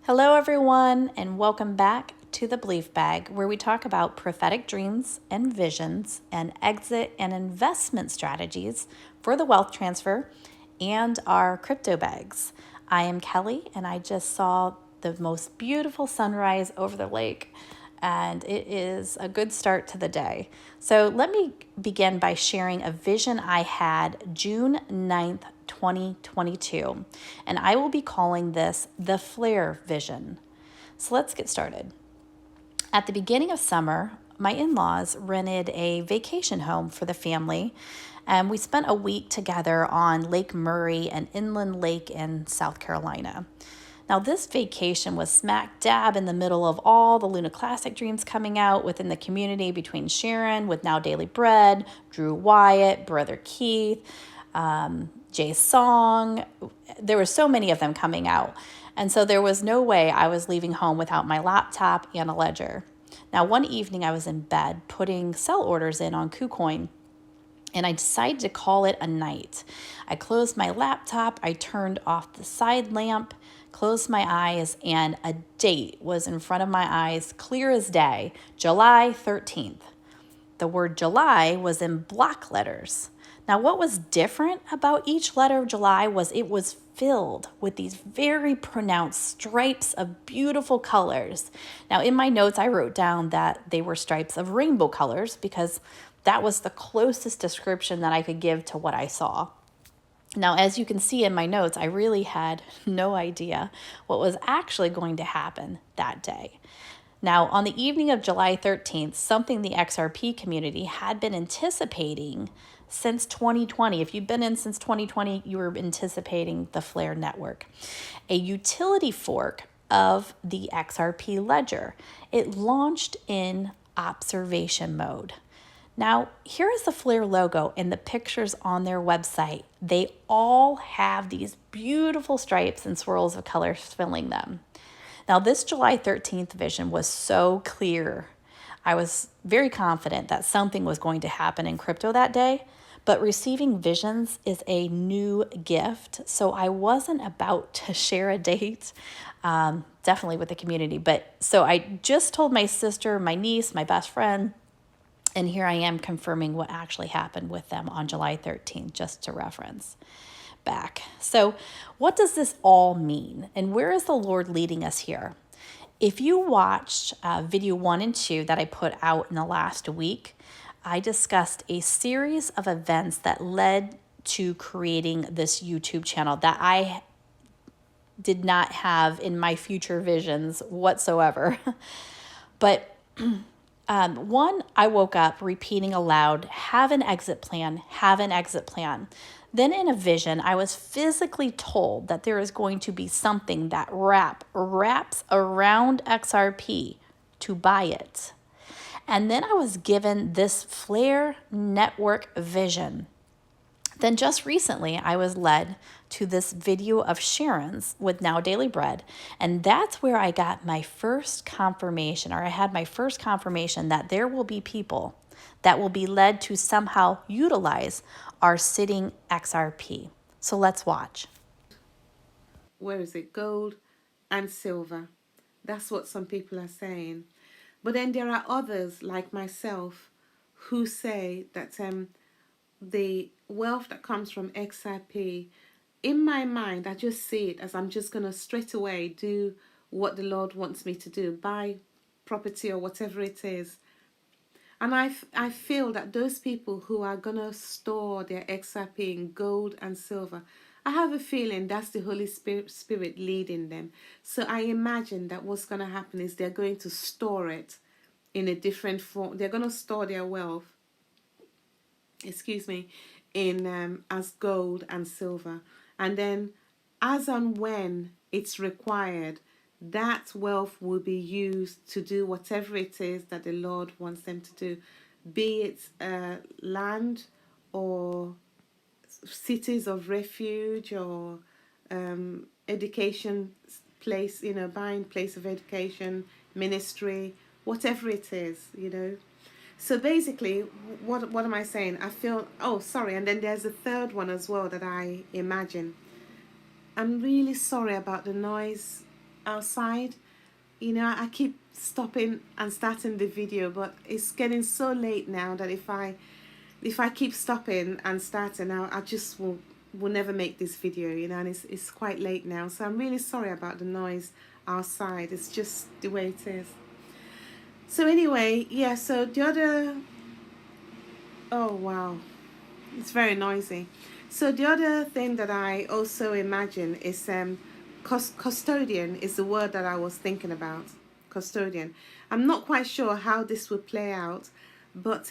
Hello, everyone, and welcome back to the Belief Bag, where we talk about prophetic dreams and visions and exit and investment strategies for the wealth transfer and our crypto bags. I am Kelly, and I just saw the most beautiful sunrise over the lake, and it is a good start to the day. So let me begin by sharing a vision I had June 9th, 2022, and I will be calling this the flare vision. So let's get started. At the beginning of summer, my in-laws rented a vacation home for the family, and we spent a week together on Lake Murray, an inland lake in South Carolina. Now, this vacation was smack dab in the middle of all the Luna Classic dreams coming out within the community between Sharon with Now Daily Bread, Drew Wyatt, Brother Keith, Jay Song. There were so many of them coming out. And so there was no way I was leaving home without my laptop and a ledger. Now, one evening I was in bed putting sell orders in on KuCoin, and I decided to call it a night. I closed my laptop, I turned off the side lamp, closed my eyes, and a date was in front of my eyes, clear as day, July 13th. The word July was in block letters. Now, what was different about each letter of July was it was filled with these very pronounced stripes of beautiful colors. Now, in my notes, I wrote down that they were stripes of rainbow colors because that was the closest description that I could give to what I saw. Now, as you can see in my notes, I really had no idea what was actually going to happen that day. Now, on the evening of July 13th, something the XRP community had been anticipating since 2020. If you've been in since 2020, you were anticipating the Flare network. A utility fork of the XRP ledger. It launched in observation mode. Now, here is the Flare logo and the pictures on their website. They all have these beautiful stripes and swirls of colors filling them. Now, this July 13th vision was so clear. I was very confident that something was going to happen in crypto that day, but receiving visions is a new gift. So I wasn't about to share a date, definitely with the community. But so I just told my sister, my niece, my best friend, and here I am confirming what actually happened with them on July 13th, just to reference back. So what does this all mean? And where is the Lord leading us here? If you watched video 1 and 2 that I put out in the last week, I discussed a series of events that led to creating this YouTube channel that I did not have in my future visions whatsoever. But one, I woke up repeating aloud, have an exit plan, have an exit plan. Then in a vision, I was physically told that there is going to be something that wraps around XRP to buy it. And then I was given this Flare network vision. Then just recently, I was led to this video of Sharon's with Now Daily Bread. And that's where I got my first confirmation, or I had my first confirmation that there will be people that will be led to somehow utilize our sitting XRP. So let's watch. Where is it? Gold and silver. That's what some people are saying. But then there are others like myself who say that the wealth that comes from XRP, in my mind, I just see it as I'm just going to straight away do what the Lord wants me to do, buy property or whatever it is. And I feel that those people who are going to store their XRP in gold and silver, I have a feeling that's the Holy Spirit leading them. So I imagine that what's going to happen is they're going to store it in a different form. They're going to store their wealth, in as gold and silver. And then as and when it's required, that wealth will be used to do whatever it is that the Lord wants them to do, be it land or cities of refuge or education place, buying place of education, ministry, whatever it is. So basically, what am I saying? I feel, oh, sorry, and then there's a third one as well that I imagine. I'm really sorry about the noise outside. You know, I keep stopping and starting the video, but it's getting so late now that if I keep stopping and starting, I just will never make this video, you know, and it's quite late now. So I'm really sorry about the noise outside. It's just the way it is. So anyway, yeah, so the other, oh wow, it's very noisy. So the other thing that I also imagine is custodian is the word that I was thinking about. Custodian. I'm not quite sure how this will play out, but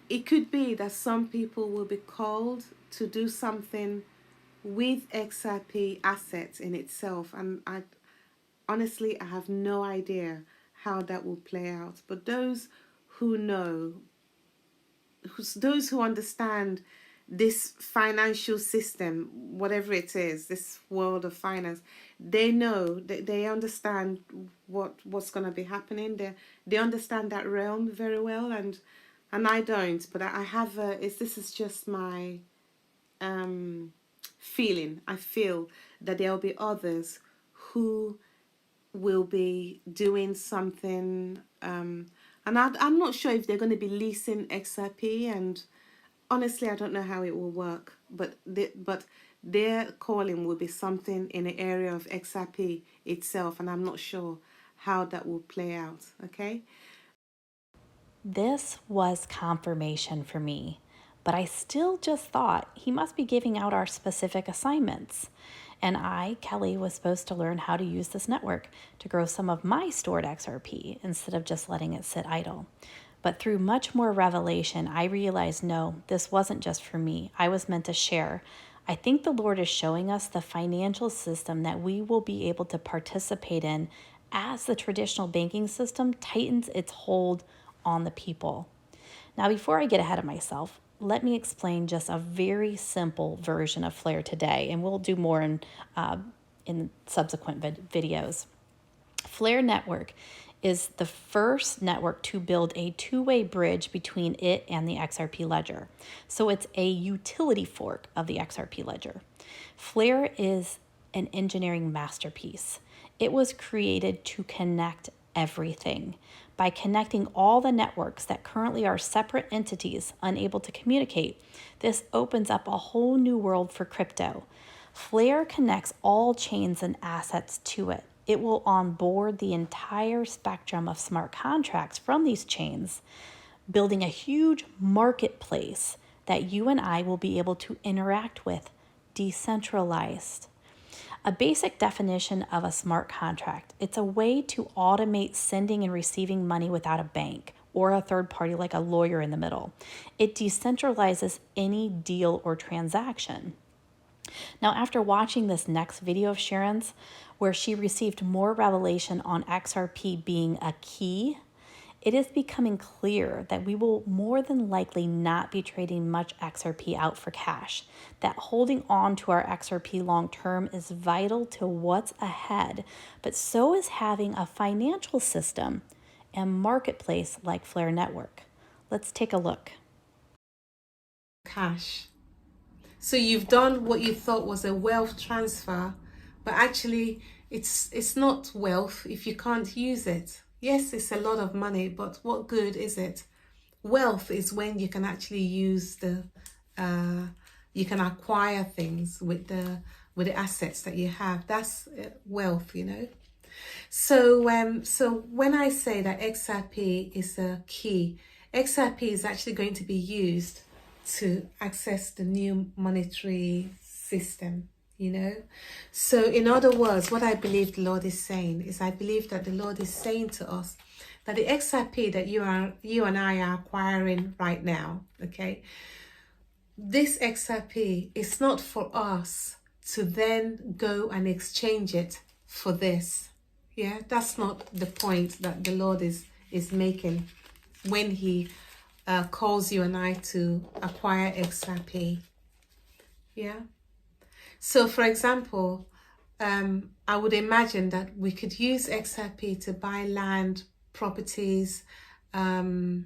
it could be that some people will be called to do something with XRP assets in itself, and I honestly I have no idea how that will play out. But those who know, those who understand this financial system, whatever it is, this world of finance, they know, they understand what's going to be happening. They understand that realm very well, and I don't. But I have this is just my feeling. I feel that there'll be others who will be doing something, and I'm not sure if they're going to be leasing XRP, and honestly I don't know how it will work, but their calling will be something in the area of XRP itself, and I'm not sure how that will play out. Okay. This was confirmation for me, but I still just thought he must be giving out our specific assignments. And I, Kelly, was supposed to learn how to use this network to grow some of my stored XRP instead of just letting it sit idle. But through much more revelation, I realized no, this wasn't just for me. I was meant to share. I think the Lord is showing us the financial system that we will be able to participate in as the traditional banking system tightens its hold on the people. Now, before I get ahead of myself, let me explain just a very simple version of Flare today, and we'll do more in subsequent videos. Flare Network is the first network to build a two-way bridge between it and the XRP ledger. So it's a utility fork of the XRP ledger. Flare is an engineering masterpiece. It was created to connect everything. By connecting all the networks that currently are separate entities unable to communicate, this opens up a whole new world for crypto. Flare connects all chains and assets to it. It will onboard the entire spectrum of smart contracts from these chains, building a huge marketplace that you and I will be able to interact with, decentralized. A basic definition of a smart contract: it's a way to automate sending and receiving money without a bank or a third party like a lawyer in the middle. It decentralizes any deal or transaction. Now, after watching this next video of Sharon's, where she received more revelation on XRP being a key, it is becoming clear that we will more than likely not be trading much XRP out for cash, that holding on to our XRP long term is vital to what's ahead, but so is having a financial system and marketplace like Flare Network. Let's take a look. Cash. So you've done what you thought was a wealth transfer, but actually it's not wealth if you can't use it. Yes, it's a lot of money, but what good is it? Wealth is when you can actually use you can acquire things with the assets that you have. That's wealth, you know. So when I say that XRP is a key, XRP is actually going to be used to access the new monetary system, you know. So in other words, what I believe the Lord is saying is, I believe that the Lord is saying to us that the XRP that you and I are acquiring right now, okay, this XRP is not for us to then go and exchange it for this. Yeah, that's not the point that the Lord is making when he calls you and I to acquire XRP. Yeah. So for example, I would imagine that we could use XRP to buy land, properties, buy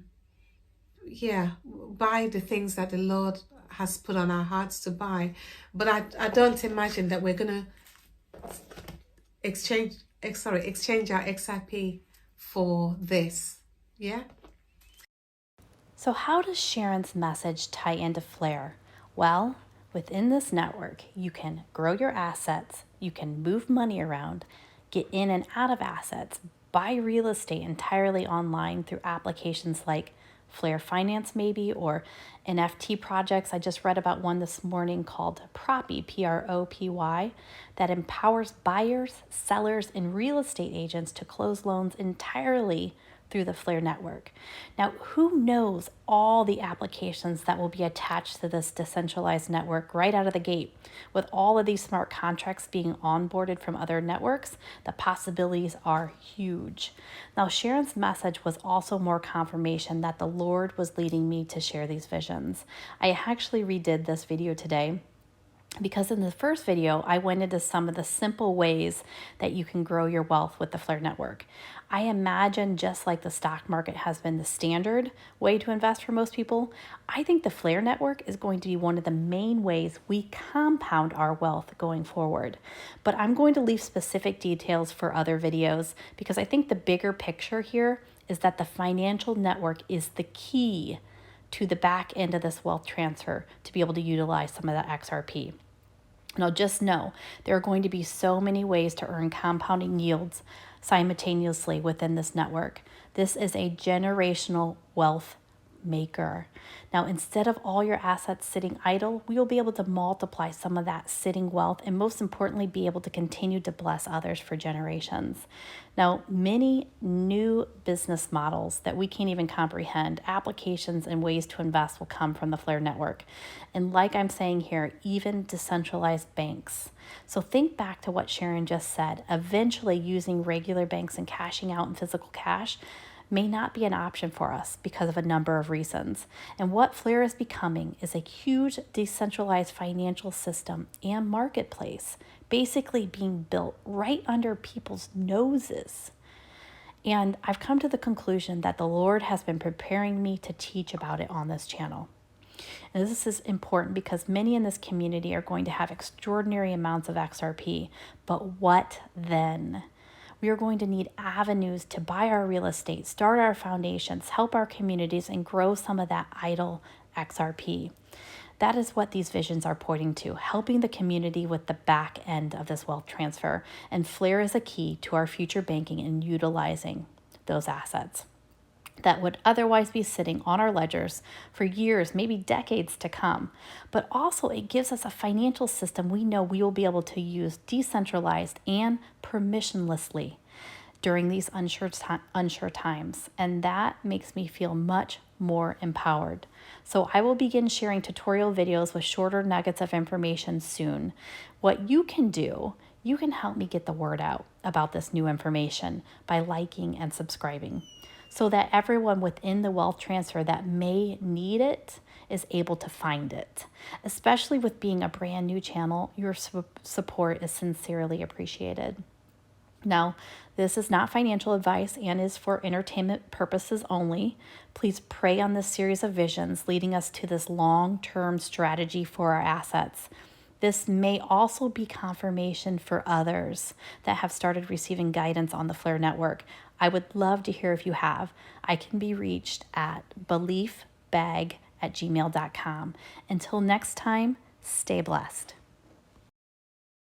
the things that the Lord has put on our hearts to buy. But I don't imagine that we're going to exchange exchange our XRP for this. Yeah. So, how does Sharon's message tie into Flare? Well, within this network, you can grow your assets, you can move money around, get in and out of assets, buy real estate entirely online through applications like Flare Finance, maybe, or NFT projects. I just read about one this morning called PROPHETIC, PROPY, that empowers buyers, sellers, and real estate agents to close loans entirely through the Flare network. Now, who knows all the applications that will be attached to this decentralized network right out of the gate? With all of these smart contracts being onboarded from other networks, the possibilities are huge. Now, Sharon's message was also more confirmation that the Lord was leading me to share these visions. I actually redid this video today, because in the first video, I went into some of the simple ways that you can grow your wealth with the Flare network. I imagine, just like the stock market has been the standard way to invest for most people, I think the Flare network is going to be one of the main ways we compound our wealth going forward. But I'm going to leave specific details for other videos, because I think the bigger picture here is that the financial network is the key to the back end of this wealth transfer to be able to utilize some of that XRP. Now, just know there are going to be so many ways to earn compounding yields simultaneously within this network. This is a generational wealth maker. Now, instead of all your assets sitting idle, we will be able to multiply some of that sitting wealth, and most importantly, be able to continue to bless others for generations. Now, many new business models that we can't even comprehend, applications and ways to invest, will come from the Flare network. And like I'm saying here, even decentralized banks. So think back to what Sharon just said. Eventually, using regular banks and cashing out in physical cash may not be an option for us because of a number of reasons. And what Flare is becoming is a huge decentralized financial system and marketplace, basically being built right under people's noses. And I've come to the conclusion that the Lord has been preparing me to teach about it on this channel. And this is important because many in this community are going to have extraordinary amounts of XRP. But what then? We are going to need avenues to buy our real estate, start our foundations, help our communities, and grow some of that idle XRP. That is what these visions are pointing to, helping the community with the back end of this wealth transfer. And Flare is a key to our future banking and utilizing those assets that would otherwise be sitting on our ledgers for years, maybe decades to come. But also, it gives us a financial system we know we will be able to use decentralized and permissionlessly during these unsure times. And that makes me feel much more empowered. So I will begin sharing tutorial videos with shorter nuggets of information soon. What you can do, you can help me get the word out about this new information by liking and subscribing, so that everyone within the wealth transfer that may need it is able to find it. Especially with being a brand new channel, your support is sincerely appreciated. Now, this is not financial advice and is for entertainment purposes only. Please pray on this series of visions leading us to this long-term strategy for our assets. This may also be confirmation for others that have started receiving guidance on the Flare network. I would love to hear if you have. I can be reached at beliefbag@gmail.com. Until next time, stay blessed.